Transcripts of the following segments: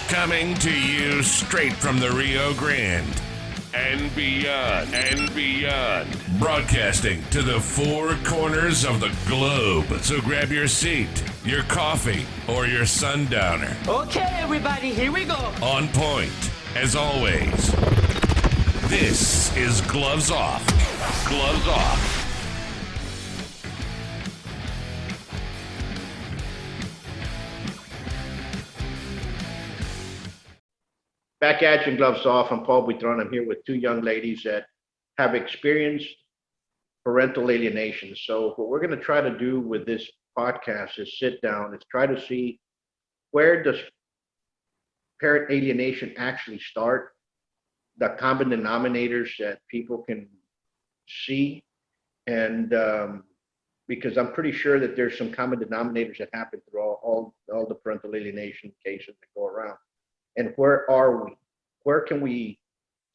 Coming to you straight from the Rio Grande and beyond. Broadcasting to the four corners of the globe. So grab your seat, your coffee, or your sundowner. Okay, everybody, here we go. On point, as always. This is Gloves Off. Gloves Off. Back at you, Gloves Off. I'm Paul Buitrón. I'm here with two young ladies that have experienced parental alienation. So what we're going to try to do with this podcast is sit down and try to see, where does parent alienation actually start, the common denominators that people can see, and because I'm pretty sure that there's some common denominators that happen through all the parental alienation cases that go around. And where are we? Where can we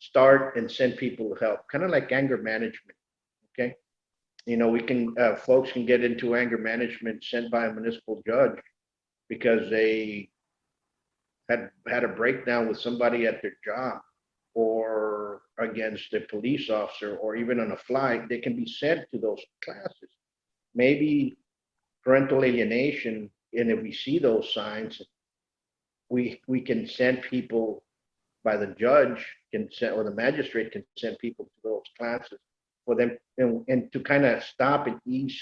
start and send people help? Kind of like anger management, okay? You know, we can, folks can get into anger management sent by a municipal judge because they had a breakdown with somebody at their job or against a police officer, or even on a flight. They can be sent to those classes. Maybe parental alienation, and if we see those signs, we can send people by the judge, can send, or the magistrate can send people to those classes for them, and to kind of stop and ease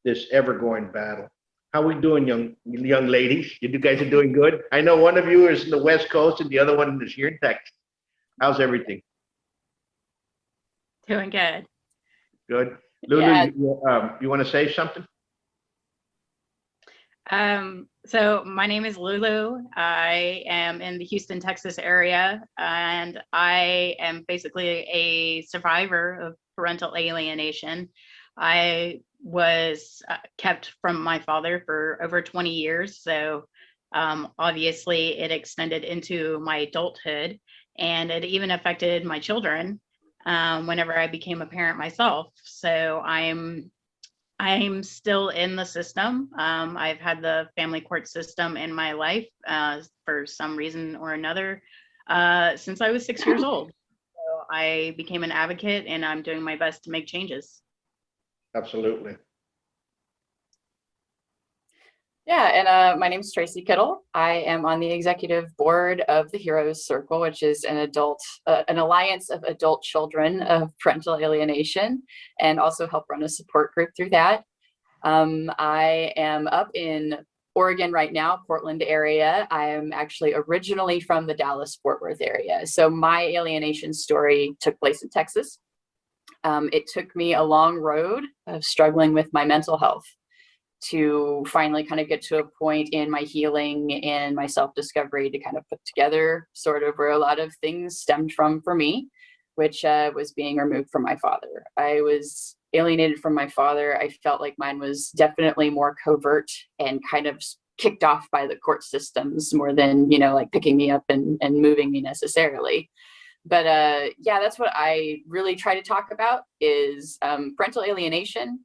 this ever-going battle. How we doing, young ladies? You guys are doing good. I know one of you is in the West Coast and the other one is here in Texas. How's everything? Doing good. Good. Lulu, Yeah. you want to say something? So my name is Lulu. I am in the Houston, Texas area, and I am basically a survivor of parental alienation. I was kept from my father for over 20 years. So obviously it extended into my adulthood, and it even affected my children whenever I became a parent myself. So I'm still in the system. I've had the family court system in my life for some reason or another since I was 6 years old. So I became an advocate, and I'm doing my best to make changes. Absolutely. Yeah, and my name is Tracy Kittle. I am on the executive board of the Heroes Circle, which is an alliance of adult children of parental alienation, and also help run a support group through that. I am up in Oregon right now, Portland area. I am actually originally from the Dallas-Fort Worth area. So my alienation story took place in Texas. It took me a long road of struggling with my mental health to finally kind of get to a point in my healing and my self-discovery to kind of put together sort of where a lot of things stemmed from for me, which was being removed from my father. I was alienated from my father. I felt like mine was definitely more covert and kind of kicked off by the court systems more than, you know, like picking me up and moving me necessarily. But yeah, that's what I really try to talk about is parental alienation,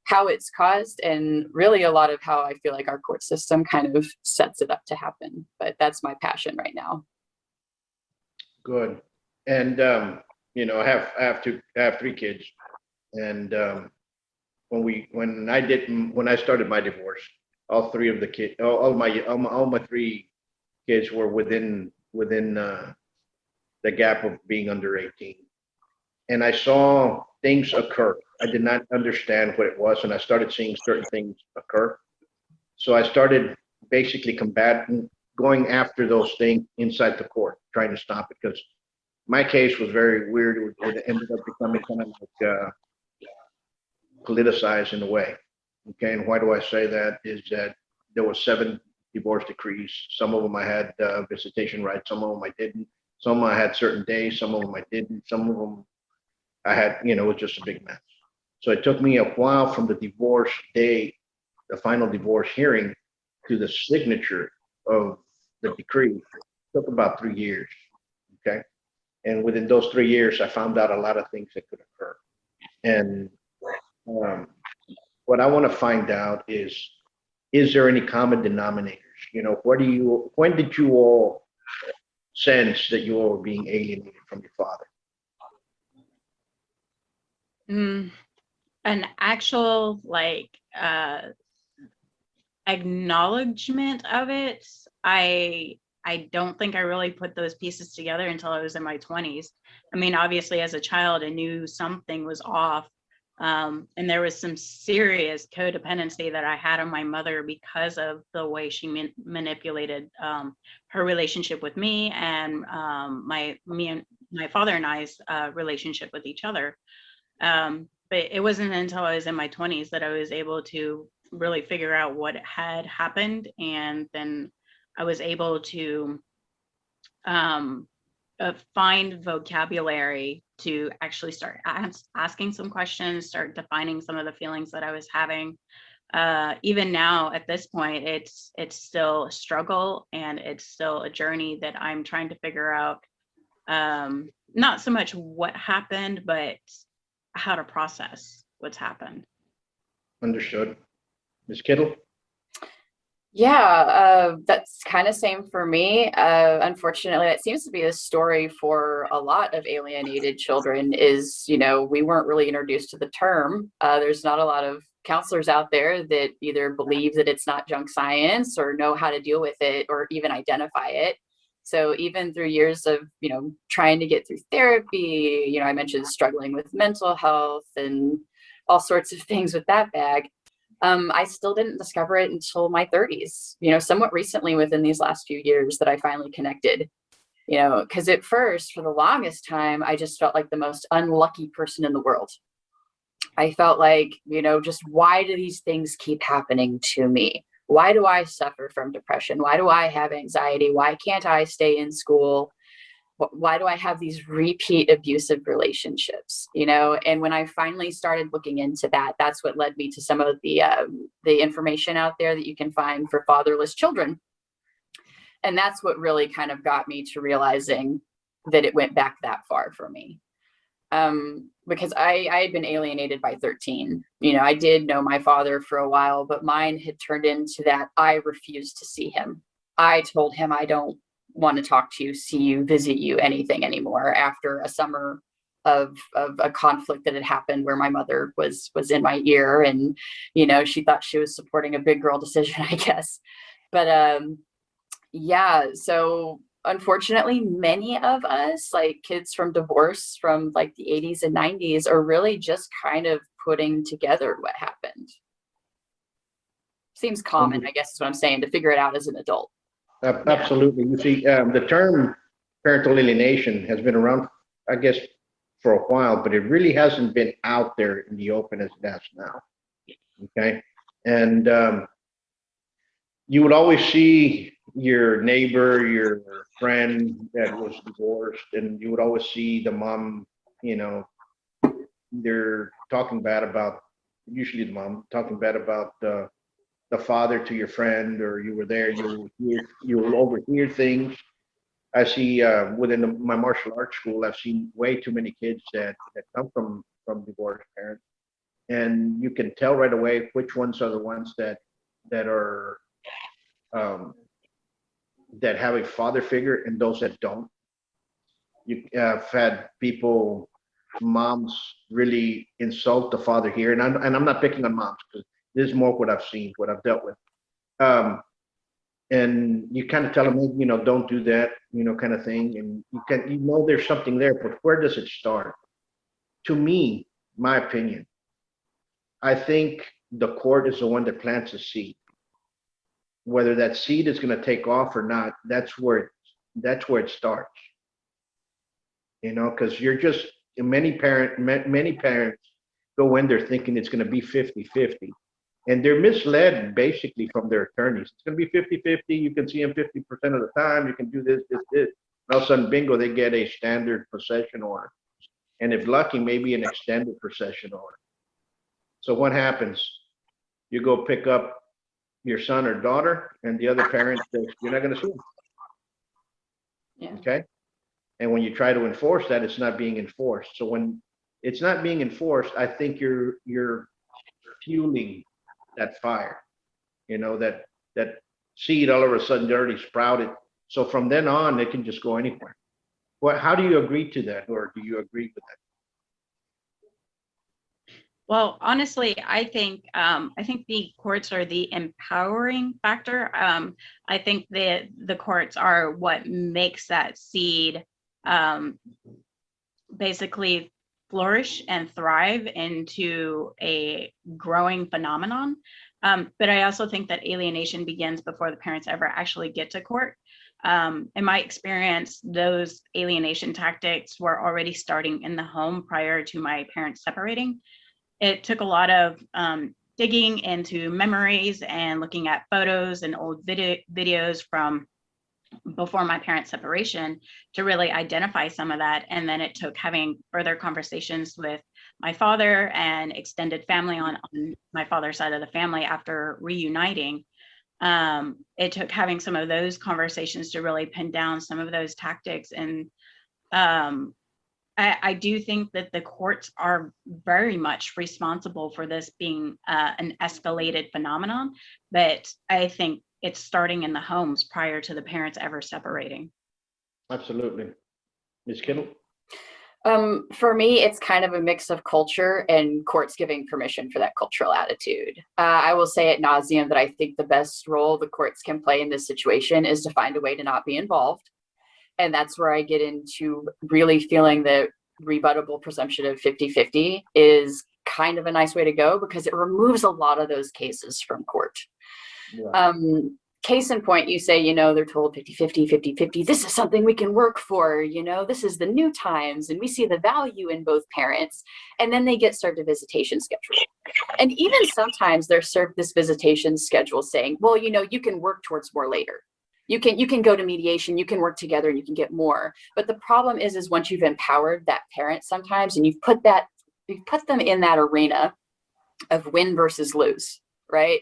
how it's caused, and really a lot of how I feel like our court system kind of sets it up to happen. But that's my passion right now. Good. And you know, I have three kids, and when I started my divorce, all three of the kids, all my three kids were within the gap of being under 18, and I saw things occur. I did not understand what it was, and I started seeing certain things occur. So I started basically combating, going after those things inside the court, trying to stop it, because my case was very weird. It ended up becoming kind of like politicized in a way. Okay, and why do I say that? Is that there were 7 divorce decrees. Some of them I had visitation rights. Some of them I didn't. Some I had certain days. Some of them I didn't. Some of them I had, you know, it was just a big mess. So it took me a while from the divorce day, the final divorce hearing, to the signature of the decree. It took about 3 years. Okay. And within those 3 years, I found out a lot of things that could occur. And what I want to find out is there any common denominators? You know, when did you all sense that you were being alienated from your father? An actual acknowledgement of it, I don't think I really put those pieces together until I was in my 20s. I mean, obviously as a child, I knew something was off. And there was some serious codependency that I had on my mother because of the way she manipulated her relationship with me and my father and I's relationship with each other. But it wasn't until I was in my 20s that I was able to really figure out what had happened. And then I was able to find vocabulary to actually start asking some questions, start defining some of the feelings that I was having. Even now at this point, it's still a struggle and it's still a journey that I'm trying to figure out. Not so much what happened, but how to process what's happened. Understood. Ms. Kittle? Yeah, that's kind of same for me. Unfortunately, that seems to be the story for a lot of alienated children is, we weren't really introduced to the term. There's not a lot of counselors out there that either believe that it's not junk science or know how to deal with it or even identify it. So even through years of, trying to get through therapy, I mentioned struggling with mental health and all sorts of things with that bag. I still didn't discover it until my 30s, somewhat recently within these last few years that I finally connected, because at first, for the longest time, I just felt like the most unlucky person in the world. I felt like, just why do these things keep happening to me? Why do I suffer from depression? Why do I have anxiety? Why can't I stay in school? Why do I have these repeat abusive relationships? And when I finally started looking into that, that's what led me to some of the information out there that you can find for fatherless children. And that's what really kind of got me to realizing that it went back that far for me. Because I had been alienated by 13. I did know my father for a while, but mine had turned into that I refused to see him. I told him I don't want to talk to you, see you, visit you, anything anymore after a summer of a conflict that had happened where my mother was in my ear and, she thought she was supporting a big girl decision, I guess. But yeah, so unfortunately, many of us, like kids from divorce from like the 80s and 90s, are really just kind of putting together what happened. Seems common, I guess is what I'm saying, to figure it out as an adult. Absolutely. You see, the term parental alienation has been around, I guess, for a while, but it really hasn't been out there in the open as it has now. Okay. And you would always see your neighbor, your friend that was divorced, and you would always see the mom, they're talking bad about, usually the mom talking bad about the father to your friend, or you were there, you will overhear things. I see within my martial arts school, I've seen way too many kids that come from divorced parents, and you can tell right away which ones are the ones that are that have a father figure and those that don't. I've had moms really insult the father here, and I'm not picking on moms because this is more what I've seen, what I've dealt with. And you kind of tell them, don't do that, kind of thing. And there's something there, but where does it start? To me, my opinion, I think the court is the one that plants a seed. Whether that seed is going to take off or not, that's where it starts. Because you're just many parents go in there thinking it's going to be 50-50. And they're misled basically from their attorneys. It's going to be 50-50. You can see them 50% of the time. You can do this. And all of a sudden, bingo, they get a standard possession order. And if lucky, maybe an extended possession order. So what happens? You go pick up your son or daughter, and the other parent says, you're not going to sue them. Yeah. Okay? And when you try to enforce that, it's not being enforced. So when it's not being enforced, I think you're fueling that fire, that seed all of a sudden already sprouted So from then on, they can just go anywhere. How do you agree to that, or do you agree with that? Well, honestly, I think the courts are the empowering factor. I think the courts are what makes that seed basically flourish and thrive into a growing phenomenon. But I also think that alienation begins before the parents ever actually get to court. In my experience, those alienation tactics were already starting in the home prior to my parents separating. It took a lot of digging into memories and looking at photos and old videos from before my parents' separation to really identify some of that. And then it took having further conversations with my father and extended family on my father's side of the family after reuniting. It took having some of those conversations to really pin down some of those tactics. And I do think that the courts are very much responsible for this being an escalated phenomenon, but I think it's starting in the homes prior to the parents ever separating. Absolutely. Ms. Kittle? For me, it's kind of a mix of culture and courts giving permission for that cultural attitude. I will say ad nauseum that I think the best role the courts can play in this situation is to find a way to not be involved. And that's where I get into really feeling the rebuttable presumption of 50-50 is kind of a nice way to go because it removes a lot of those cases from court. Yeah. Case in point, you say, they're told 50-50, 50-50. This is something we can work for, this is the new times and we see the value in both parents. And then they get served a visitation schedule. And even sometimes they're served this visitation schedule saying, well, you can work towards more later. You can go to mediation, you can work together and you can get more. But the problem is once you've empowered that parent sometimes and you've put them in that arena of win versus lose, right?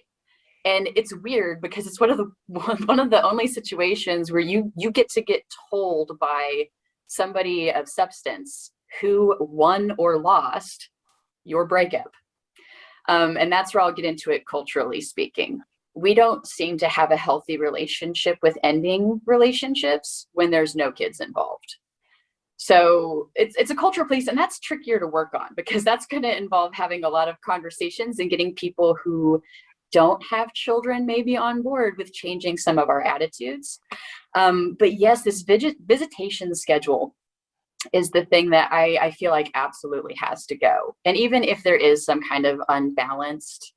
And it's weird because it's one of the only situations where you get to get told by somebody of substance who won or lost your breakup. And that's where I'll get into it culturally speaking. We don't seem to have a healthy relationship with ending relationships when there's no kids involved. So it's a cultural piece, and that's trickier to work on because that's going to involve having a lot of conversations and getting people who don't have children maybe on board with changing some of our attitudes. But yes, this visitation schedule is the thing that I feel like absolutely has to go. And even if there is some kind of unbalanced,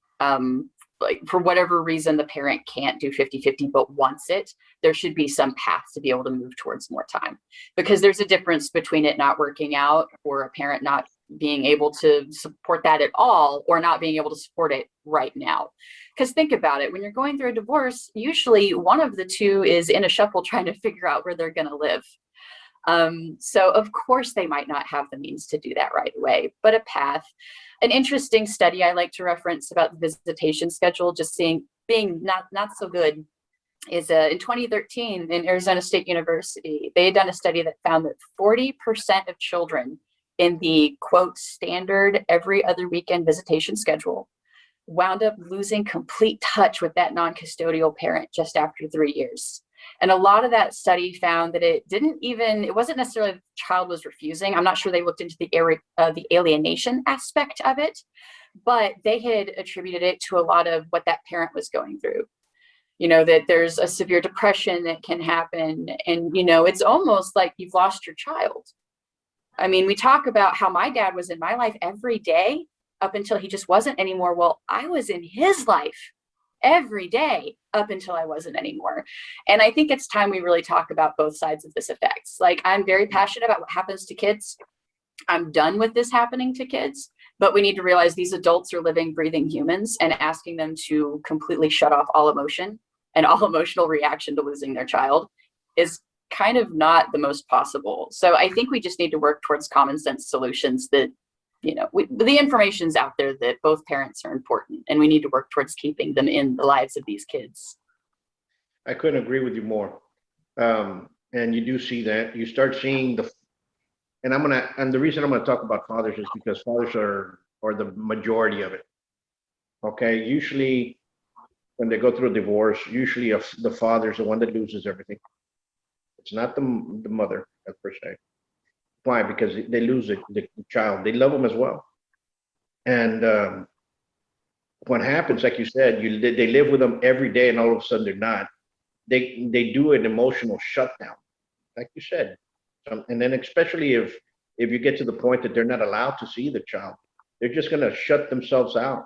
like for whatever reason, the parent can't do 50-50 but wants it, there should be some path to be able to move towards more time. Because there's a difference between it not working out or a parent not being able to support that at all or not being able to support it right now. Because think about it, when you're going through a divorce, usually one of the two is in a shuffle trying to figure out where they're going to live. So of course they might not have the means to do that right away, but a path. An interesting study I like to reference about the visitation schedule, just being not so good, is in 2013 in Arizona State University. They had done a study that found that 40% of children in the quote standard every other weekend visitation schedule wound up losing complete touch with that non-custodial parent just after 3 years. And a lot of that study found that it wasn't necessarily the child was refusing. I'm not sure they looked into the alienation aspect of it, but they had attributed it to a lot of what that parent was going through. That there's a severe depression that can happen. And, it's almost like you've lost your child. I mean, we talk about how my dad was in my life every day up until he just wasn't anymore. Well, I was in his life every day up until I wasn't anymore. And I think it's time we really talk about both sides of this effect. Like, I'm very passionate about what happens to kids. I'm done with this happening to kids, but we need to realize these adults are living, breathing humans, and asking them to completely shut off all emotion and all emotional reaction to losing their child is kind of not the most possible. So I think we just need to work towards common sense solutions that, the information's out there that both parents are important, and we need to work towards keeping them in the lives of these kids. I couldn't agree with you more. And you do see that. You start seeing and the reason I'm gonna talk about fathers is because fathers are the majority of it. Okay, usually when they go through a divorce, usually the father's the one that loses everything. It's not the mother per se. Why? Because they lose the child. They love them as well. And what happens, like you said, they live with them every day, and all of a sudden they're not. They do an emotional shutdown, like you said. And then especially if you get to the point that they're not allowed to see the child, they're just going to shut themselves out.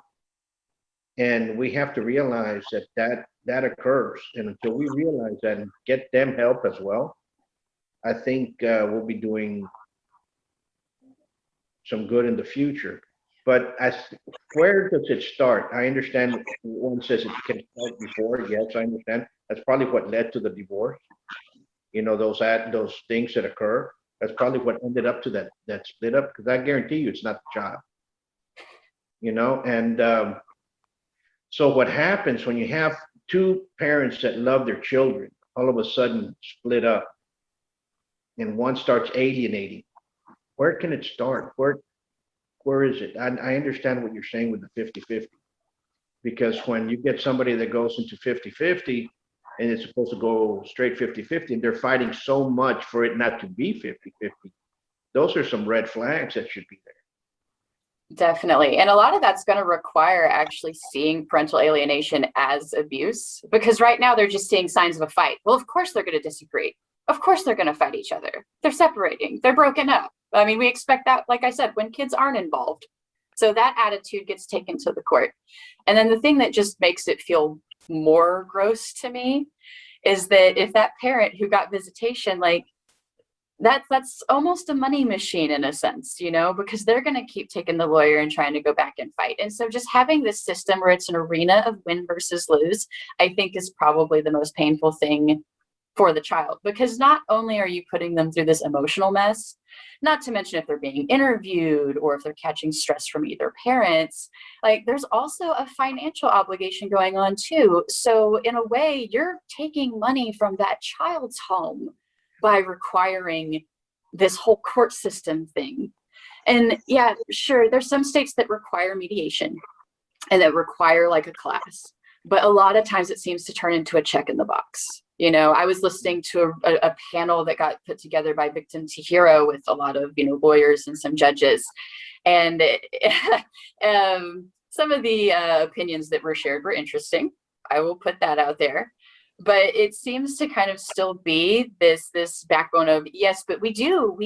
And we have to realize that occurs. And until we realize that and get them help as well, I think we'll be doing some good in the future. But where does it start? I understand one says it can start before. Yes, I understand. That's probably what led to the divorce. You know, those things that occur. That's probably what ended up to that split up. Because I guarantee you, it's not the child. You know, and so what happens when you have two parents that love their children, all of a sudden split up, and one starts alienating? Where can it start? Where is it? I understand what you're saying with the 50-50, because when you get somebody that goes into 50-50 and it's supposed to go straight 50-50, and they're fighting so much for it not to be 50-50, those are some red flags that should be there. Definitely. And a lot of that's going to require actually seeing parental alienation as abuse, because right now they're just seeing signs of a fight. Well, of course they're going to disagree. Of course they're going to fight each other. They're separating. They're broken up. I mean, we expect that, like I said, when kids aren't involved. So that attitude gets taken to the court. And then the thing that just makes it feel more gross to me is that if that parent who got visitation, like, that's almost a money machine in a sense, you know, because they're going to keep taking the lawyer and trying to go back and fight. And so just having this system where it's an arena of win versus lose, I think is probably the most painful thing for the child, because not only are you putting them through this emotional mess, not to mention if they're being interviewed or if they're catching stress from either parents, like there's also a financial obligation going on too. So in a way, you're taking money from that child's home by requiring this whole court system thing. And yeah, sure, there's some states that require mediation and that require like a class, but a lot of times it seems to turn into a check in the box. You know, I was listening to a panel that got put together by Victim to Hero with a lot of, you know, lawyers and some judges. And some of the opinions that were shared were interesting. I will put that out there. But it seems to kind of still be this backbone of, yes, but we do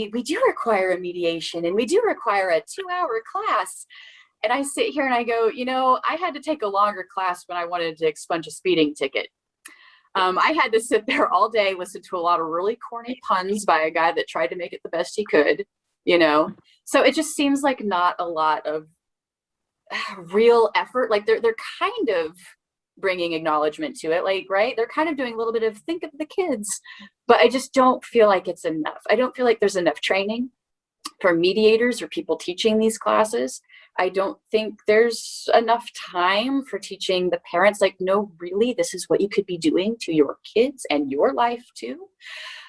require a mediation, and we do require a 2-hour class. And I sit here and I go, you know, I had to take a longer class when I wanted to expunge a speeding ticket. I had to sit there all day, listen to a lot of really corny puns by a guy that tried to make it the best he could, you know? So it just seems like not a lot of real effort. Like they're kind of bringing acknowledgement to it, like, right? They're kind of doing a little bit of think of the kids, but I just don't feel like it's enough. I don't feel like there's enough training for mediators or people teaching these classes. I don't think there's enough time for teaching the parents, like, no, really, this is what you could be doing to your kids and your life too.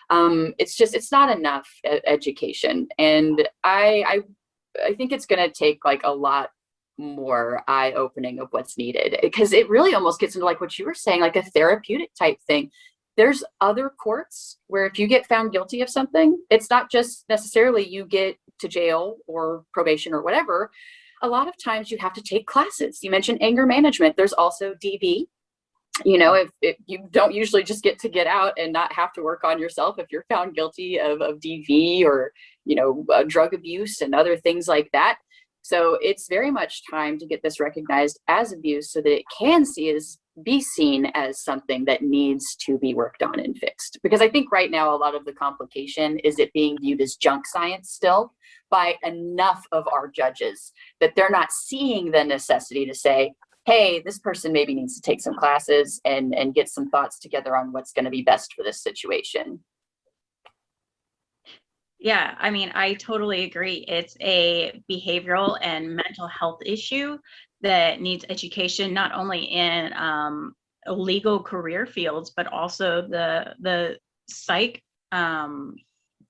It's not enough education. And I think it's going to take like a lot more eye-opening of what's needed, because it really almost gets into like what you were saying, like a therapeutic type thing. There's other courts where if you get found guilty of something, it's not just necessarily you get to jail or probation or whatever. A lot of times you have to take classes. You mentioned anger management. There's also DV. You know, if you don't usually just get out and not have to work on yourself if you're found guilty of DV or, you know, drug abuse and other things like that. So it's very much time to get this recognized as abuse so that it can be seen as something that needs to be worked on and fixed. Because I think right now a lot of the complication is it being viewed as junk science still by enough of our judges that they're not seeing the necessity to say, hey, this person maybe needs to take some classes and get some thoughts together on what's going to be best for this situation. Yeah, I mean, I totally agree. It's a behavioral and mental health issue that needs education, not only in legal career fields, but also the psych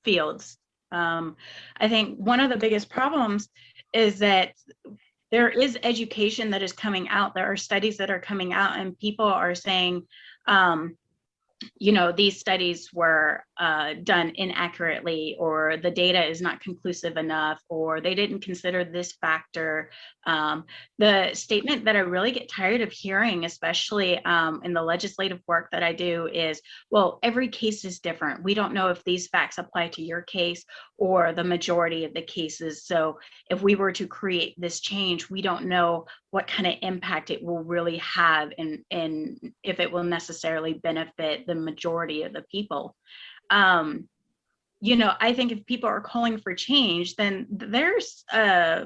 fields. I think one of the biggest problems is that there is education that is coming out. There are studies that are coming out, and people are saying, these studies were done inaccurately, or the data is not conclusive enough, or they didn't consider this factor. The statement that I really get tired of hearing, especially in the legislative work that I do, is, well, every case is different. We don't know if these facts apply to your case or the majority of the cases. So if we were to create this change, we don't know what kind of impact it will really have, and if it will necessarily benefit the majority of the people. I think if people are calling for change, then there's a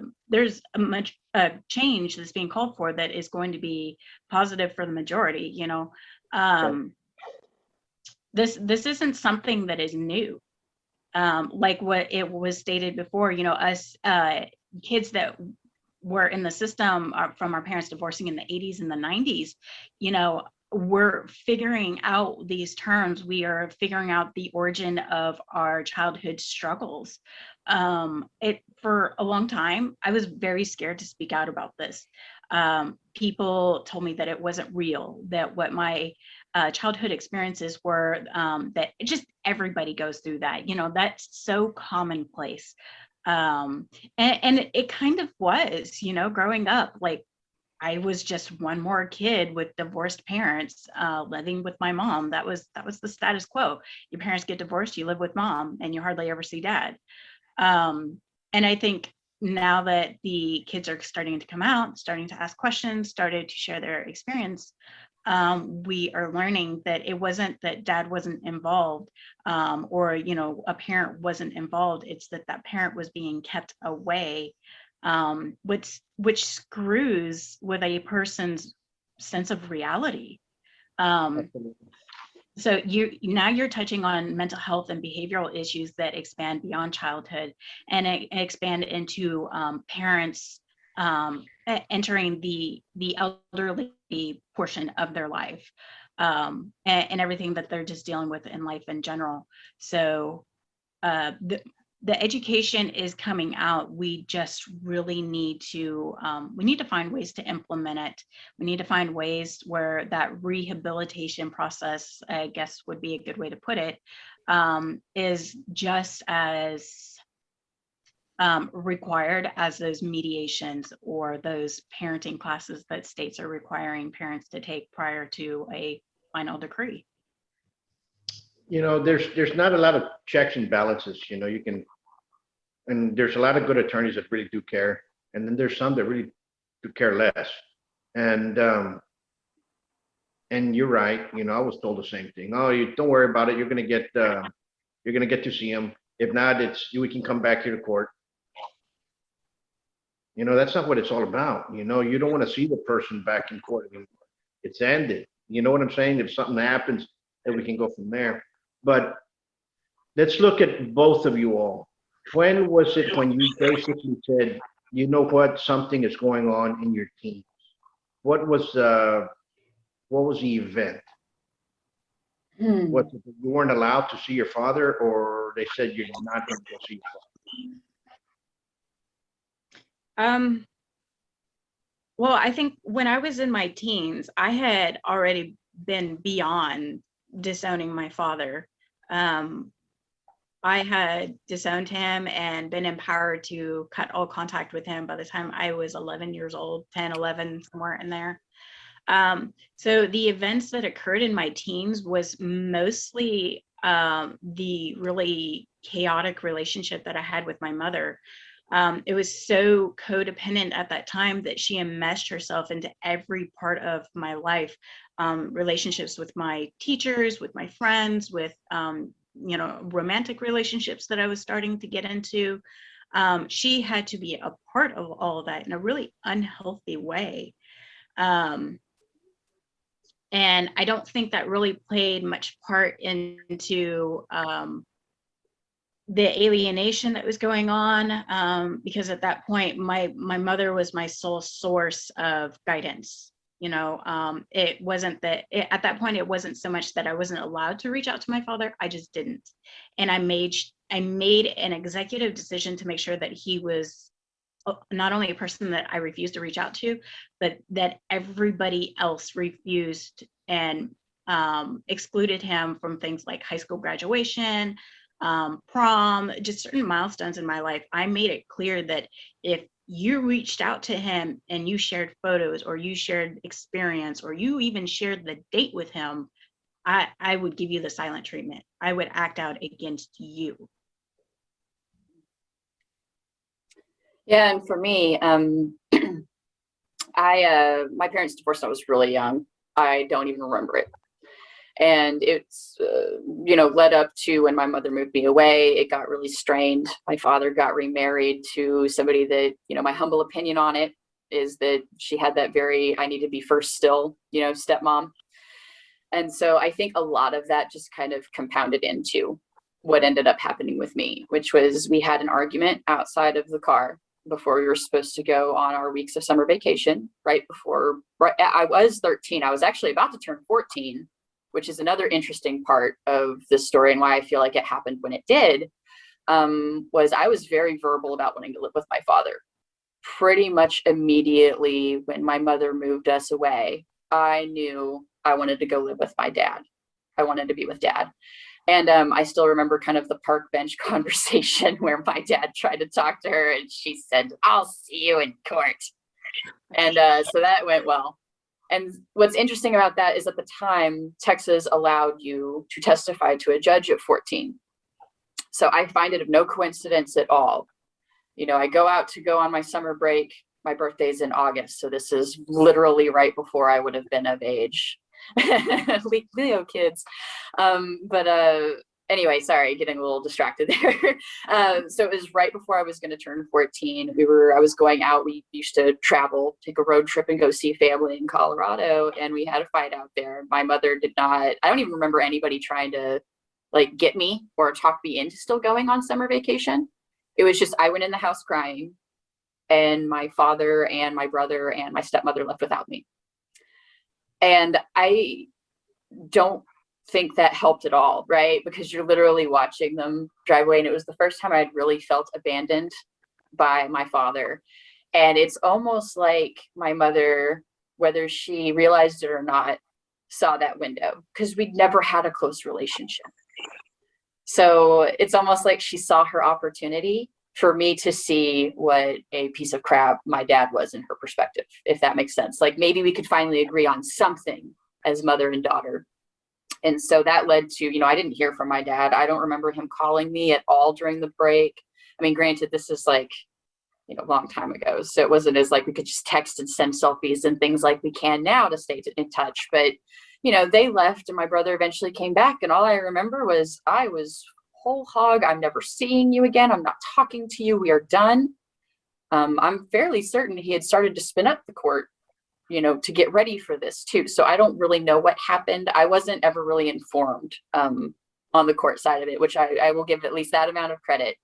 change that's being called for that is going to be positive for the majority. This isn't something that is new. Like what it was stated before, us kids that were in the system from our parents divorcing in the 80s and the 90s, we're figuring out these terms. We are figuring out the origin of our childhood struggles. For a long time, I was very scared to speak out about this. People told me that it wasn't real, that what my childhood experiences were, that just everybody goes through that. That's so commonplace. And it kind of was, growing up, like I was just one more kid with divorced parents, living with my mom. That was the status quo. Your parents get divorced, you live with mom, and you hardly ever see dad. And I think now that the kids are starting to come out, starting to ask questions, started to share their experience, we are learning that it wasn't that dad wasn't involved, or a parent wasn't involved. It's that parent was being kept away, which screws with a person's sense of reality. So you're touching on mental health and behavioral issues that expand beyond childhood, and expand into parents entering the elderly portion of their life, and everything that they're just dealing with in life in general. So the education is coming out. We just really need to find ways to implement it. We need to find ways where that rehabilitation process, I guess would be a good way to put it, is just as required as those mediations or those parenting classes that states are requiring parents to take prior to a final decree. There's not a lot of checks and balances. And there's a lot of good attorneys that really do care, and then there's some that really do care less. And you're right. I was told the same thing. Oh, you don't worry about it. You're gonna get to see him. If not, we can come back here to court. That's not what it's all about. You don't want to see the person back in court anymore. It's ended. You know what I'm saying? If something happens, then we can go from there. But let's look at both of you all. When was it when you basically said, you know what, something is going on in your teens? What was the event? Was it that you weren't allowed to see your father, or they said you're not going to go see your father? Well, I think when I was in my teens, I had already been beyond disowning my father. I had disowned him and been empowered to cut all contact with him by the time I was 11 years old, 10, 11, somewhere in there. So the events that occurred in my teens was mostly the really chaotic relationship that I had with my mother. It was so codependent at that time that she enmeshed herself into every part of my life, relationships with my teachers, with my friends, with romantic relationships that I was starting to get into. She had to be a part of all of that in a really unhealthy way. And I don't think that really played much part into the alienation that was going on, because at that point, my mother was my sole source of guidance. It wasn't that at that point, it wasn't so much that I wasn't allowed to reach out to my father. I just didn't. And I made an executive decision to make sure that he was not only a person that I refused to reach out to, but that everybody else refused and excluded him from things like high school graduation, prom, just certain milestones in my life. I made it clear that if you reached out to him and you shared photos, or you shared experience, or you even shared the date with him, I would give you the silent treatment. I would act out against you. Yeah, and for me, my parents divorced when I was really young. I don't even remember it. And it's, led up to when my mother moved me away. It got really strained. My father got remarried to somebody that, my humble opinion on it is that she had that very, I need to be first still, stepmom. And so I think a lot of that just kind of compounded into what ended up happening with me, which was we had an argument outside of the car before we were supposed to go on our weeks of summer vacation. Right, I was 13. I was actually about to turn 14, which is another interesting part of the story and why I feel like it happened when it did, was I was very verbal about wanting to live with my father. Pretty much immediately when my mother moved us away, I knew I wanted to go live with my dad. I wanted to be with dad. And I still remember kind of the park bench conversation where my dad tried to talk to her and she said, "I'll see you in court." And so that went well. And what's interesting about that is at the time, Texas allowed you to testify to a judge at 14. So I find it of no coincidence at all. I go out to go on my summer break. My birthday's in August. So this is literally right before I would have been of age. Leo kids. Anyway, sorry, getting a little distracted there. So it was right before I was going to turn 14. I was going out. We used to travel, take a road trip and go see family in Colorado. And we had a fight out there. My mother did not, I don't even remember anybody trying to get me or talk me into still going on summer vacation. It was just, I went in the house crying and my father and my brother and my stepmother left without me. And I don't think that helped at all, right? Because you're literally watching them drive away. And it was the first time I'd really felt abandoned by my father. And it's almost like my mother, whether she realized it or not, saw that window because we'd never had a close relationship. So it's almost like she saw her opportunity for me to see what a piece of crap my dad was in her perspective, if that makes sense. Maybe we could finally agree on something as mother and daughter. And so that led to, I didn't hear from my dad. I don't remember him calling me at all during the break. I mean, granted, this is a long time ago. So it wasn't as we could just text and send selfies and things like we can now to stay in touch. But, they left and my brother eventually came back. And all I remember was I was whole hog. I'm never seeing you again. I'm not talking to you. We are done. I'm fairly certain he had started to spin up the court, to get ready for this too. So I don't really know what happened. I wasn't ever really informed on the court side of it, which I will give at least that amount of credit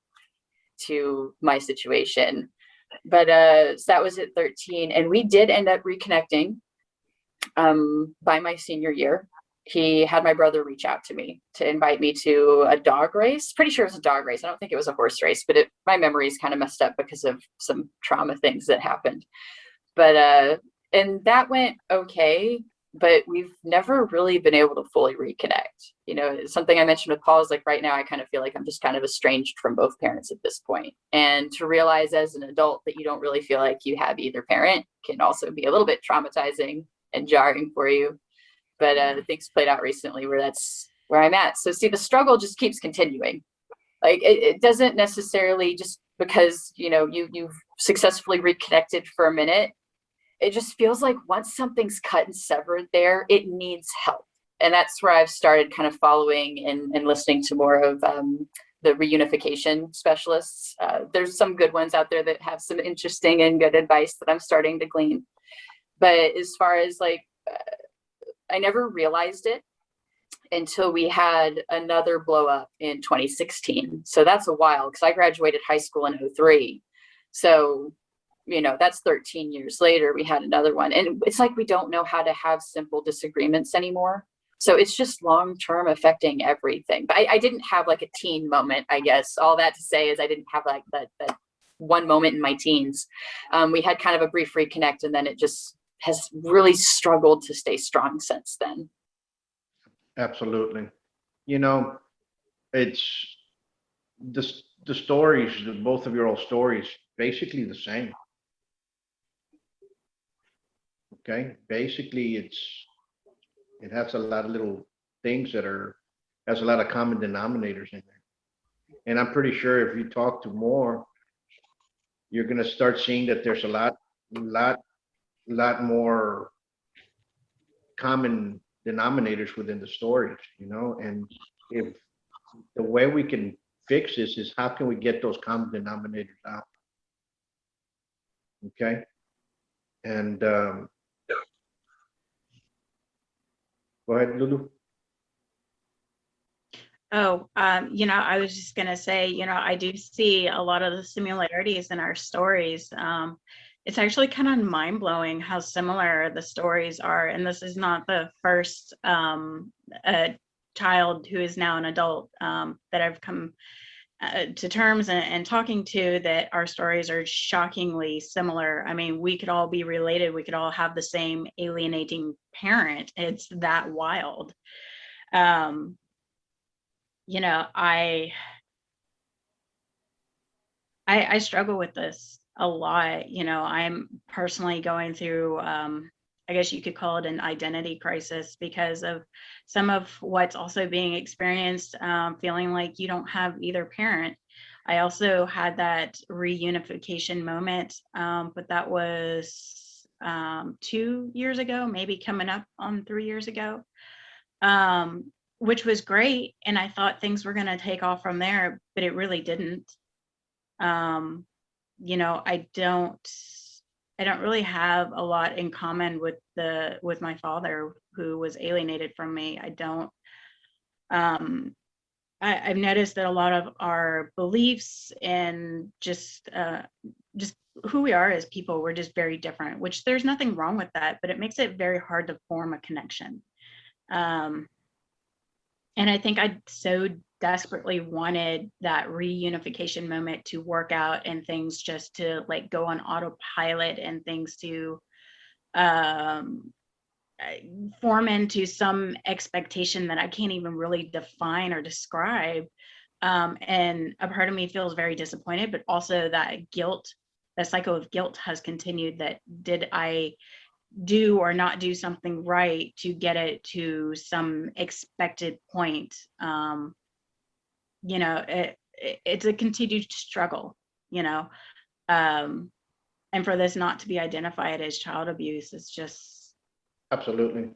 to my situation. But so that was at 13. And we did end up reconnecting by my senior year. He had my brother reach out to me to invite me to a dog race. Pretty sure it was a dog race. I don't think it was a horse race, but my memory is kind of messed up because of some trauma things that happened. But and that went okay, but we've never really been able to fully reconnect. Something I mentioned with Paul is right now I kind of feel like I'm just kind of estranged from both parents at this point. And to realize as an adult that you don't really feel like you have either parent can also be a little bit traumatizing and jarring for you. But things played out recently where that's where I'm at. So see, the struggle just keeps continuing. It doesn't necessarily just because, you've successfully reconnected for a minute. It just feels like once something's cut and severed there, it needs help. And that's where I've started kind of following and listening to more of the reunification specialists. There's some good ones out there that have some interesting and good advice that I'm starting to glean. But as far as I never realized it until we had another blow up in 2016. So that's a while because I graduated high school in 2003. So, that's 13 years later, we had another one. And it's we don't know how to have simple disagreements anymore. So it's just long-term affecting everything. But I didn't have a teen moment, I guess. All that to say is I didn't have that one moment in my teens. We had kind of a brief reconnect and then it just has really struggled to stay strong since then. Absolutely. You know, it's the the stories, both of your old stories, basically the same. Okay, basically it has a lot of little things that are has a lot of common denominators in there. And I'm pretty sure if you talk to more, you're gonna start seeing that there's lot, lot more common denominators within the stories, you know. And if the way we can fix this is how can we get those common denominators out? Okay, and go ahead, Lulu. Oh, I was just gonna say, I do see a lot of the similarities in our stories. It's actually kind of mind-blowing how similar the stories are. And this is not the first child who is now an adult that I've come to terms and talking to, that our stories are shockingly similar. I mean, we could all be related. We could all have the same alienating parent. It's that wild. Um, you know, I struggle with this a lot. I'm personally going through, I guess you could call it an identity crisis because of some of what's also being experienced, feeling like you don't have either parent. I also had that reunification moment, but that was 2 years ago, maybe coming up on 3 years ago. Which was great. And I thought things were going to take off from there, but it really didn't. Um, I don't really have a lot in common with my father, who was alienated from me. I don't, I've noticed that a lot of our beliefs and just who we are as people, we're just very different, which there's nothing wrong with that, but it makes it very hard to form a connection. And I think I so desperately wanted that reunification moment to work out and things just to like go on autopilot and things to form into some expectation that I can't even really define or describe. And a part of me feels very disappointed, but also that guilt, the cycle of guilt has continued. That did I do or not do something right to get it to some expected point? It's a continued struggle, you know, and for this not to be identified as child abuse, it's just, Absolutely,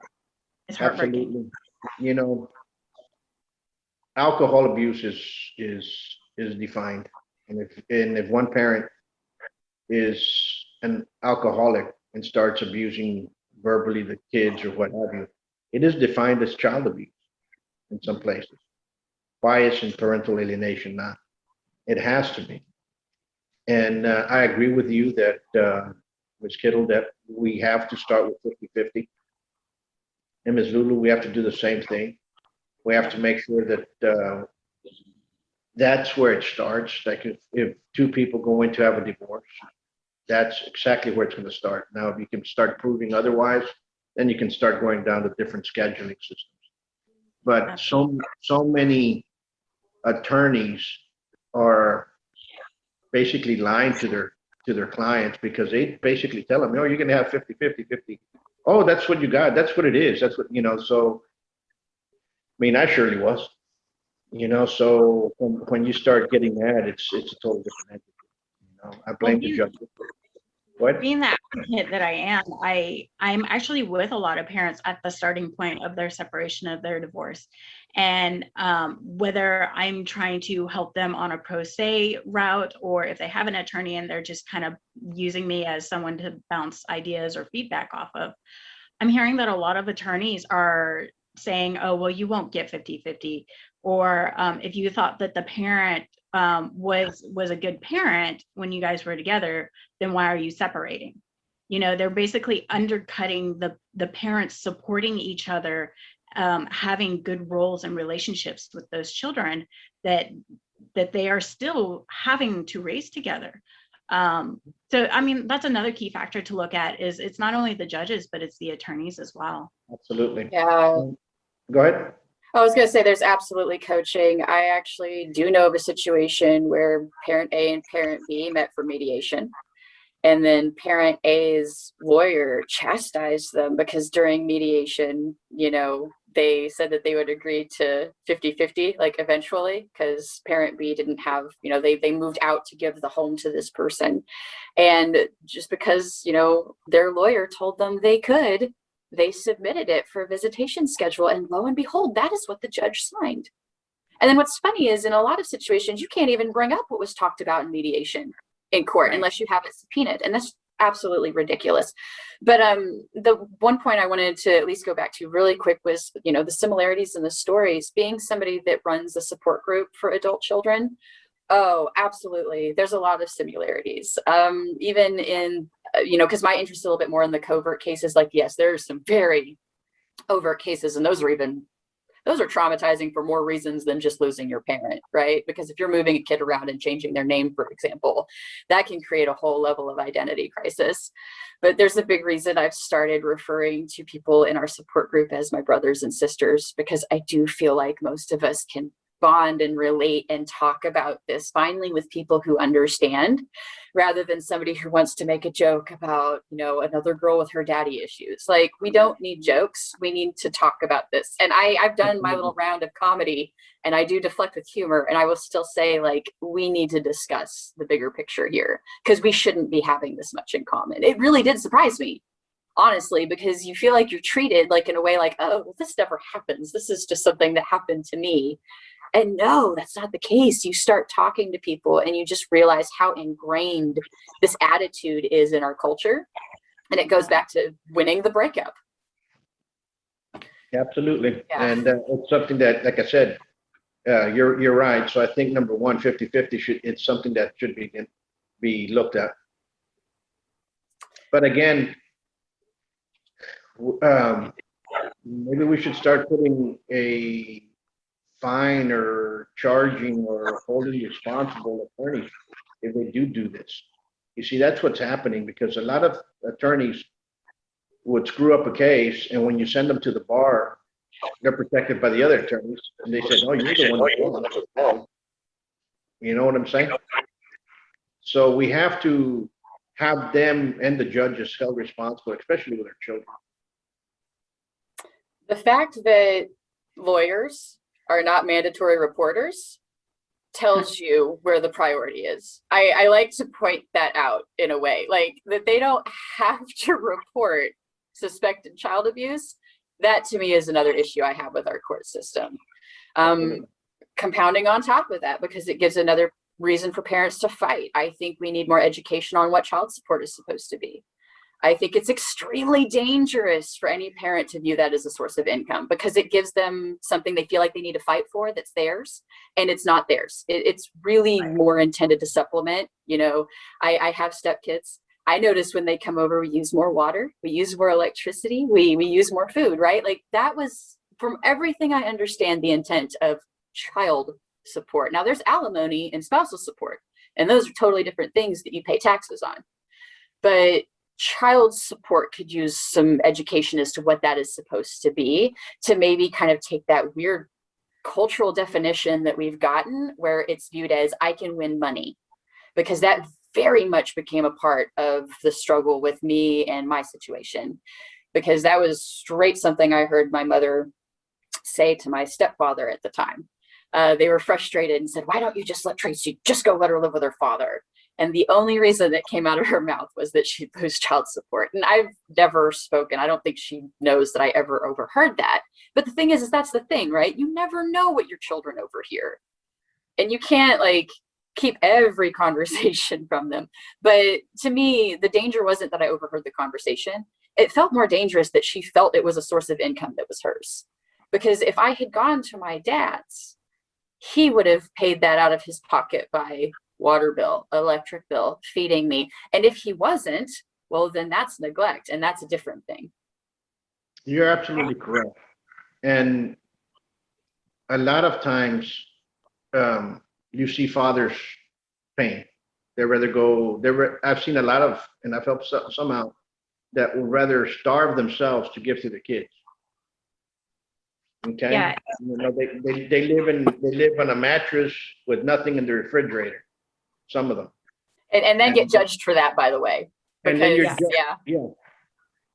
it's heartbreaking. absolutely. You know, alcohol abuse is defined, and if one parent is an alcoholic and starts abusing verbally the kids or what have you, it is defined as child abuse in some places. Bias and parental alienation, not. It has to be. And I agree with you that, Ms. Kittle, that we have to start with 50-50. And Ms. Lulu, we have to do the same thing. We have to make sure that that's where it starts. Like if two people go in to have a divorce, that's exactly where it's going to start. Now, if you can start proving otherwise, then you can start going down to different scheduling systems. But so many attorneys are basically lying to their clients because they basically tell them, no, you're going to have 50-50-50. Oh, that's what you got. That's what it is. That's what, so, I mean, I surely was, so when you start getting mad, it's a total different entity. I blame the judge. What? Being the advocate that I am, I'm actually with a lot of parents at the starting point of their separation, of their divorce. And whether I'm trying to help them on a pro se route, or if they have an attorney and they're just kind of using me as someone to bounce ideas or feedback off of, I'm hearing that a lot of attorneys are saying, oh, well, you won't get 50-50. Or if you thought that the parent was a good parent when you guys were together, then why are you separating? They're basically undercutting the parents supporting each other, having good roles and relationships with those children that they are still having to raise together. So, I mean, that's another key factor to look at, is it's not only the judges, but it's the attorneys as well. Absolutely. Yeah. Go ahead. I was going to say there's absolutely coaching. I actually do know of a situation where parent A and parent B met for mediation. And then parent A's lawyer chastised them because during mediation, they said that they would agree to 50-50, like eventually, because parent B didn't have, they moved out to give the home to this person. And just because, their lawyer told them they could, they submitted it for a visitation schedule. And lo and behold, that is what the judge signed. And then what's funny is in a lot of situations, you can't even bring up what was talked about in mediation in court, right, unless you have it subpoenaed. And that's absolutely ridiculous. But the one point I wanted to at least go back to really quick was, the similarities in the stories. Being somebody that runs a support group for adult children, oh, absolutely. There's a lot of similarities. Even in, because my interest is a little bit more in the covert cases, like, yes, there's some very overt cases, and those are traumatizing for more reasons than just losing your parent, right? Because if you're moving a kid around and changing their name, for example, that can create a whole level of identity crisis. But there's a big reason I've started referring to people in our support group as my brothers and sisters, because I do feel like most of us can bond and relate and talk about this finally with people who understand, rather than somebody who wants to make a joke about, another girl with her daddy issues. Like, we don't need jokes. We need to talk about this. And I've done my little round of comedy, and I do deflect with humor. And I will still say, like, we need to discuss the bigger picture here, because we shouldn't be having this much in common. It really did surprise me, honestly, because you feel like you're treated like in a way like, oh, well, this never happens. This is just something that happened to me. And no, that's not the case. You start talking to people and you just realize how ingrained this attitude is in our culture. And it goes back to winning the breakup. Absolutely. Yeah. And it's something that, like I said, you're right. So I think number one, 50-50 it's something that should be looked at. But again, maybe we should start putting a fine or charging or holding responsible attorneys if they do this. You see, that's what's happening, because a lot of attorneys would screw up a case, and when you send them to the bar, they're protected by the other attorneys, and they said, "Oh, you're the one that's wrong." You know what I'm saying? So we have to have them and the judges held responsible, especially with their children. The fact that lawyers are not mandatory reporters tells you where the priority is. I like to point that out in a way, like that they don't have to report suspected child abuse. That to me is another issue I have with our court system. Compounding on top of that, because it gives another reason for parents to fight. I think we need more education on what child support is supposed to be. I think it's extremely dangerous for any parent to view that as a source of income, because it gives them something they feel like they need to fight for that's theirs, and it's not theirs. It's really more intended to supplement. I have stepkids. I notice when they come over, we use more water, we use more electricity, we use more food, right? Like, that was, from everything I understand, the intent of child support. Now there's alimony and spousal support, and those are totally different things that you pay taxes on. But child support could use some education as to what that is supposed to be, to maybe kind of take that weird cultural definition that we've gotten where it's viewed as I can win money, because that very much became a part of the struggle with me and my situation, because that was straight something I heard my mother say to my stepfather at the time. They were frustrated and said, "Why don't you just let Tracy just go let her live with her father?" And the only reason that came out of her mouth was that she'd lose child support. And I've never spoken. I don't think she knows that I ever overheard that. But the thing is that's the thing, right? You never know what your children overhear. And you can't keep every conversation from them. But to me, the danger wasn't that I overheard the conversation. It felt more dangerous that she felt it was a source of income that was hers. Because if I had gone to my dad's, he would have paid that out of his pocket by water bill, electric bill, feeding me. And if he wasn't, well, then that's neglect, and that's a different thing. You're absolutely correct. And a lot of times you see fathers paying. I've seen a lot of, and I've helped some out, that would rather starve themselves to give to the kids. Okay. Yeah. You know, they live on a mattress with nothing in the refrigerator. Some of them. And then get judged for that, by the way. And then you're Because, yeah. yeah.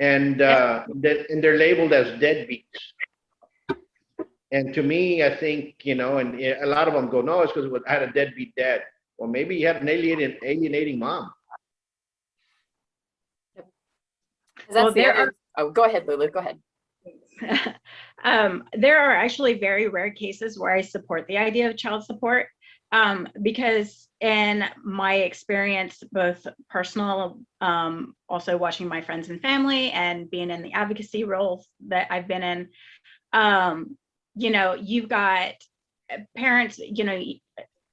And they're labeled as deadbeats. And to me, I think, you know, and a lot of them go, no, it's because I had a deadbeat dad. Well, maybe you had an alienating mom. That's oh, go ahead, Lulu. Go ahead. There are actually very rare cases where I support the idea of child support, because in my experience, both personal, also watching my friends and family and being in the advocacy roles that I've been in, you know, you've got parents, you know,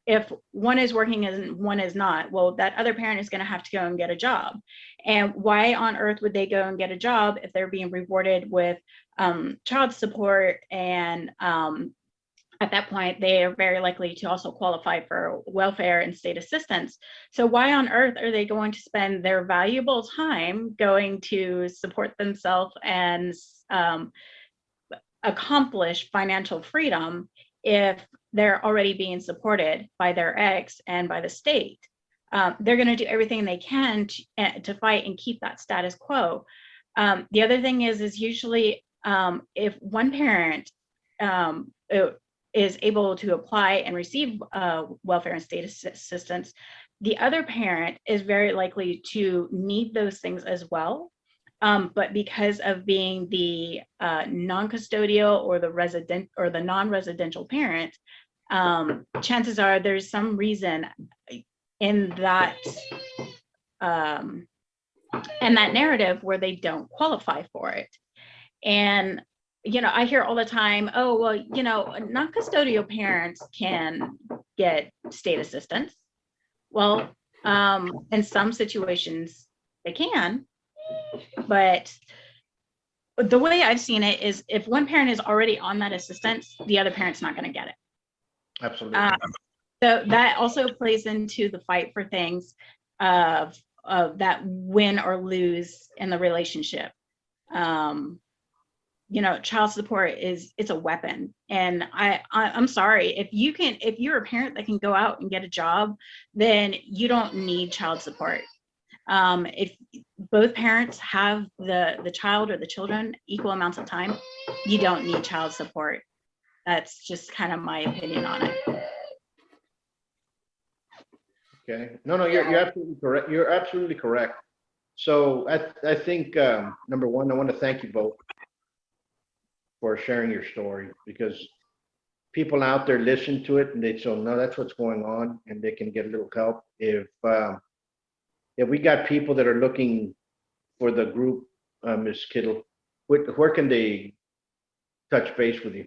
if one is working and one is not, well, that other parent is going to have to go and get a job. And why on earth would they go and get a job if they're being rewarded with child support? And at that point, they are very likely to also qualify for welfare and state assistance. So why on earth are they going to spend their valuable time going to support themselves and accomplish financial freedom if they're already being supported by their ex and by the state? They're going to do everything they can to fight and keep that status quo. The other thing is usually if one parent is able to apply and receive welfare and state assistance, the other parent is very likely to need those things as well. But because of being the non-custodial or the resident or the non-residential parent, chances are there's some reason in that narrative where they don't qualify for it. And you know, I hear all the time, oh, well, you know, non-custodial parents can get state assistance. Well, in some situations they can, but the way I've seen it is if one parent is already on that assistance, the other parent's not going to get it. Absolutely. So that also plays into the fight for things of that win or lose in the relationship. You know, child support it's a weapon, and I'm sorry, if you're a parent that can go out and get a job, then you don't need child support. If both parents have the child or the children equal amounts of time, you don't need child support. That's just kind of my opinion on it. Okay. No, you're absolutely correct. You're absolutely correct. So I think number one, I want to thank you both for sharing your story, because people out there listen to it and they say, no, that's what's going on, and they can get a little help. If we got people that are looking for the group, Ms. Kittle, where can they touch base with you?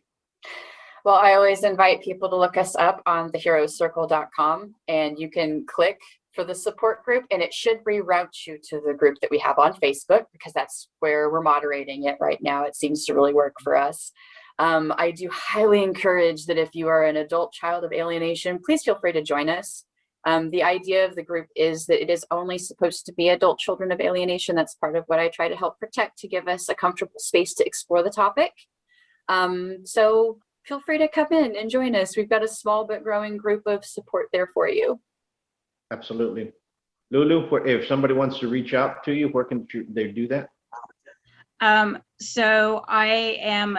Well, I always invite people to look us up on theheroescircle.com, and you can click for the support group, and it should reroute you to the group that we have on Facebook, because that's where we're moderating it right now. It seems to really work for us. I do highly encourage that if you are an adult child of alienation, please feel free to join us. The idea of the group is that it is only supposed to be adult children of alienation. That's part of what I try to help protect, to give us a comfortable space to explore the topic. So feel free to come in and join us. We've got a small but growing group of support there for you. Absolutely. Lulu, if somebody wants to reach out to you, where can they do that? So I am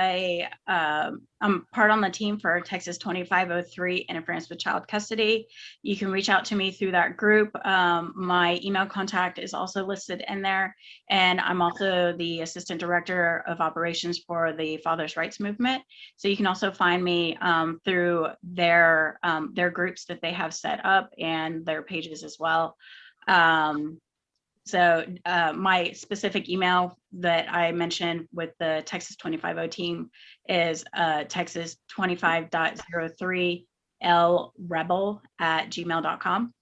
I'm part on the team for Texas 2503 Interference with Child Custody. You can reach out to me through that group. My email contact is also listed in there, and I'm also the Assistant Director of Operations for the Fathers' Rights Movement. So you can also find me through their groups that they have set up and their pages as well. So my specific email that I mentioned with the Texas 250 team is texas25.03lrebel@gmail.com.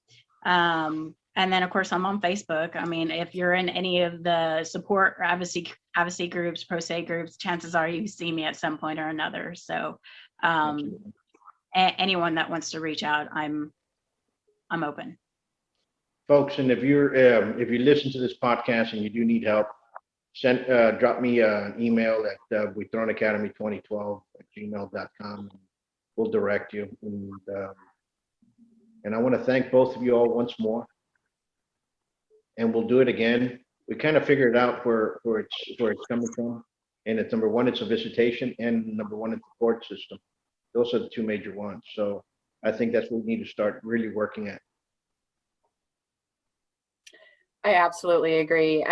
And then, of course, I'm on Facebook. I mean, if you're in any of the support or advocacy groups, pro se groups, chances are you see me at some point or another. So anyone that wants to reach out, I'm open. Folks, and if you listen to this podcast and you do need help, drop me an email at buitronacademy2012@gmail.com. We'll direct you. And I want to thank both of you all once more. And we'll do it again. We kind of figured out where it's coming from. And it's number one, it's a visitation, and number one, it's the court system. Those are the two major ones. So I think that's what we need to start really working at. I absolutely agree.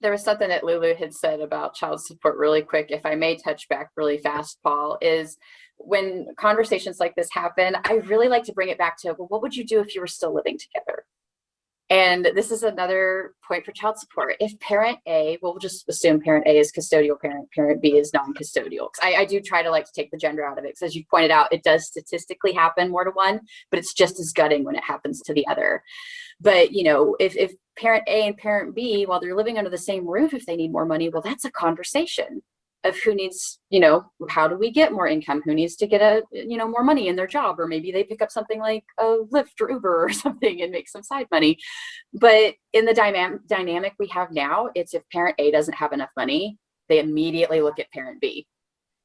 There was something that Lulu had said about child support really quick. If I may touch back really fast, Paul, is when conversations like this happen, I really like to bring it back to, well, what would you do if you were still living together? And this is another point for child support. If parent A, well, we'll just assume parent A is custodial parent, parent B is non-custodial. I do try to like to take the gender out of it, because as you pointed out, it does statistically happen more to one, but it's just as gutting when it happens to the other. But, you know, if parent A and parent B, while they're living under the same roof, if they need more money, well, that's a conversation of who needs, you know, how do we get more income? Who needs to get more money in their job? Or maybe they pick up something like a Lyft or Uber or something and make some side money. But in the dynamic we have now, it's if parent A doesn't have enough money, they immediately look at parent B.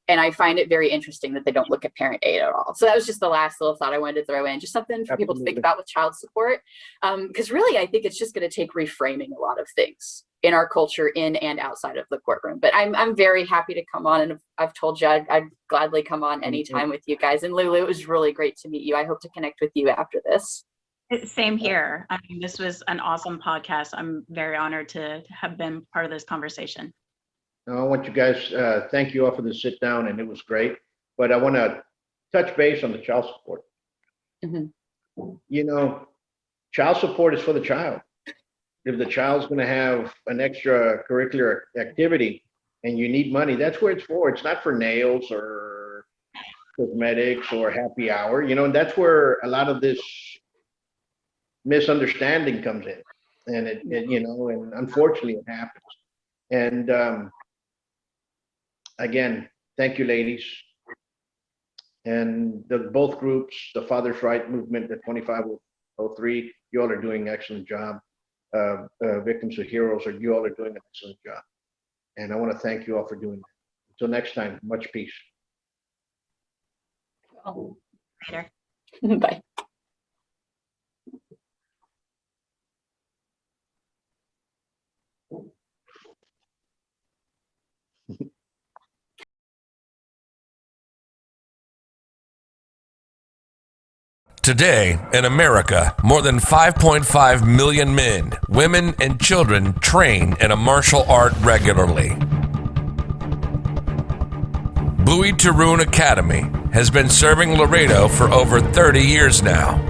And I find it very interesting that they don't look at parent A at all. So that was just the last little thought I wanted to throw in, just something for people to think about with child support. Because really, I think it's just going to take reframing a lot of things in our culture, in and outside of the courtroom. But I'm very happy to come on, and I've told you I'd gladly come on anytime with you guys. And Lulu, it was really great to meet you. I hope to connect with you after this. Same here. I mean, this was an awesome podcast. I'm very honored to have been part of this conversation. I want you guys, thank you all for the sit down, and it was great. But I want to touch base on the child support. Mm-hmm. You know, child support is for the child. If the child's going to have an extracurricular activity and you need money, that's where it's for. It's not for nails or cosmetics or happy hour, you know, and that's where a lot of this misunderstanding comes in. And it you know, and unfortunately it happens. And again, thank you, ladies. And both groups, the Father's Right movement, the 2503, you all are doing an excellent job. Victims of Heroes, you all are doing an excellent job. And I want to thank you all for doing that. Until next time, much peace. Later. Bye. Today, in America, more than 5.5 million men, women, and children train in a martial art regularly. Buitrón Academy has been serving Laredo for over 30 years now.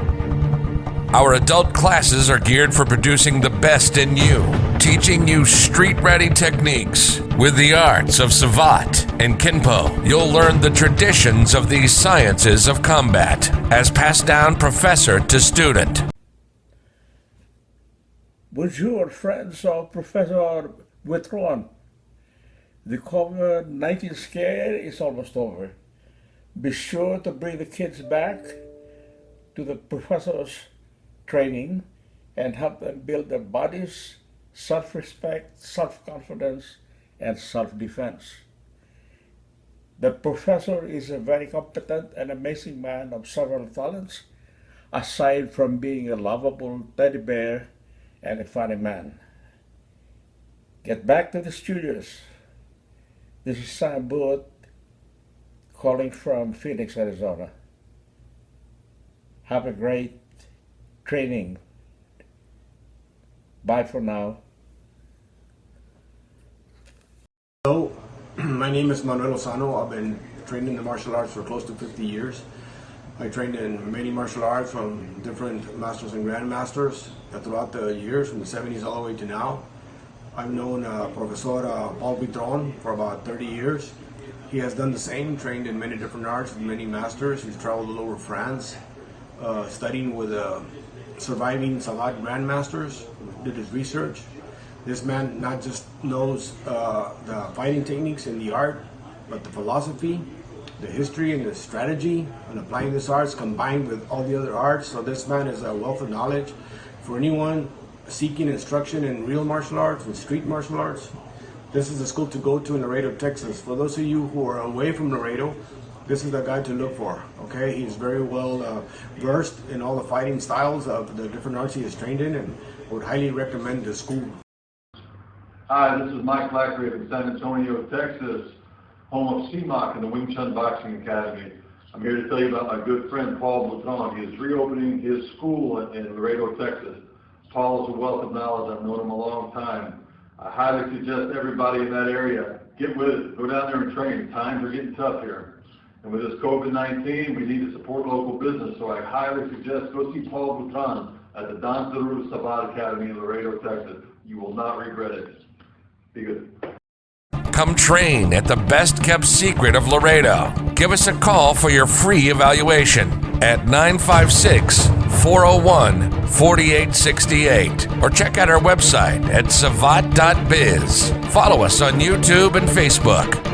Our adult classes are geared for producing the best in you, teaching you street-ready techniques. With the arts of throught and kenpo, you'll learn the traditions of these sciences of combat as passed down professor to student. Bonjour, friends of Professor Buitrón. The COVID-19 scare is almost over. Be sure to bring the kids back to the professor's training and help them build their bodies, self-respect, self-confidence, and self-defense. The professor is a very competent and amazing man of several talents, aside from being a lovable teddy bear and a funny man. Get back to the studios. This is Sam Booth calling from Phoenix, Arizona. Have a great training. Bye for now. Hello, my name is Manuel Lozano. I've been trained in the martial arts for close to 50 years. I trained in many martial arts from different masters and grandmasters throughout the years, from the 70s all the way to now. I've known Professor Buitrón for about 30 years. He has done the same, trained in many different arts with many masters. He's traveled all over France, studying with surviving throught grandmasters, did his research. This man not just knows the fighting techniques and the art, but the philosophy, the history and the strategy, and applying this arts combined with all the other arts. So this man is a wealth of knowledge for anyone seeking instruction in real martial arts and street martial arts, this is the school to go to in Laredo, Texas. For those of you who are away from Laredo, this is the guy to look for, okay? He's very well versed in all the fighting styles of the different arts he is trained in, and I would highly recommend the school. Hi, this is Mike Lackery from San Antonio, Texas, home of CMOC and the Wing Chun Boxing Academy. I'm here to tell you about my good friend Paul Buitrón. He is reopening his school in Laredo, Texas. Paul is a wealth of knowledge. I've known him a long time. I highly suggest everybody in that area get with it. Go down there and train. Times are getting tough here. And with this COVID-19, we need to support local business. So I highly suggest go see Paul Buitrón at the throught Sabat Academy in Laredo, Texas. You will not regret it. Be good. Come train at the best kept secret of Laredo. Give us a call for your free evaluation at 956-401-4868 or check out our website at savat.biz. Follow us on YouTube and Facebook.